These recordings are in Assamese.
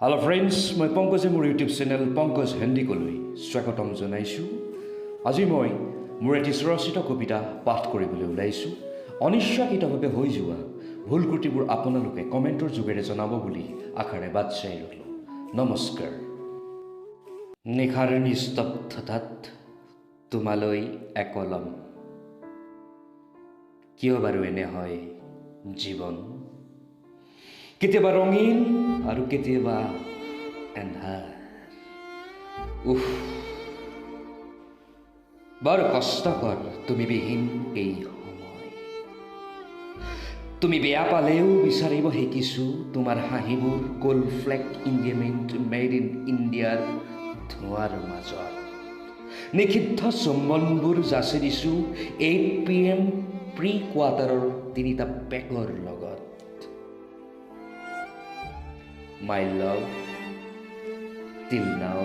Hello friends, মই পংকজে মোৰ ইউটিউব চেনেল পংকজ হেণ্ডিকলৈ স্বাগতম জনাইছোঁ। আজি মই মোৰ এটি স্বৰচিত কবিতা পাঠ কৰিবলৈ ওলাইছোঁ। অনিচ্ছাকৃতভাৱে হৈ যোৱা ভুল ত্ৰুটিবোৰ আপোনালোকে কমেণ্টৰ যোগেৰে জনাব বুলি আশাৰে বাট চাই ৰ'লোঁ। নমস্কাৰ। নিশাৰ নিস্তব্ধতাত তোমালৈ একলম, কিয় বাৰু এনে হয় জীৱন? কেতিয়াবা ৰঙীন আৰু কেতিয়াবা এন্ধাৰ। বৰ কষ্টকৰ তুমি বিহীন এই সময়। তুমি বেয়া পালেও বিচাৰিব শিকিছোঁ তোমাৰ হাঁহিবোৰ গোল্ড ফ্লেক ইণ্ডিয়ামেণ্ট মেড ইন ইণ্ডিয়াৰ ধোঁৱাৰ মাজত। নিষিদ্ধ চুম্বনবোৰ যাচি দিছোঁ 8 PM প্ৰি কোৱাৰ্টাৰৰ 3টা পেকৰ লগত। My love, till now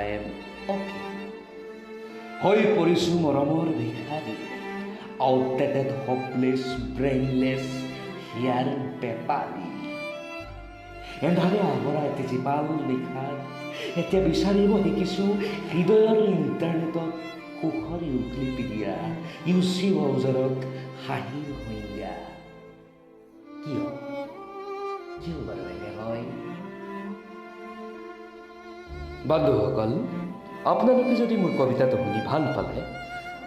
I am okay. হৈ পৰিছোঁ মৰমৰ ভিখাৰী, outdated, hopeless, brainless, হিয়াৰ বেপাৰী। এন্ধাৰে আৱৰা এটি জীপাল নিশাত এতিয়া বিচাৰিব শিকিছোঁ হৃদয়ৰ ইণ্টাৰনেটত সুখৰ ইউক্লিপিডিয়া, ইউচি ব্ৰাউজাৰত হাঁহিৰ সংজ্ঞা। কিয় বাৰু এনে হয়? বন্ধুসকল, আপোনালোকে যদি মোৰ কবিতাটো শুনি ভাল পালে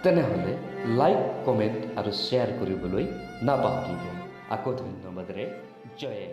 তেনেহ'লে লাইক, কমেণ্ট আৰু শ্বেয়াৰ কৰিবলৈ নাপাহৰিব। আকৌ ধন্যবাদেৰে জয়।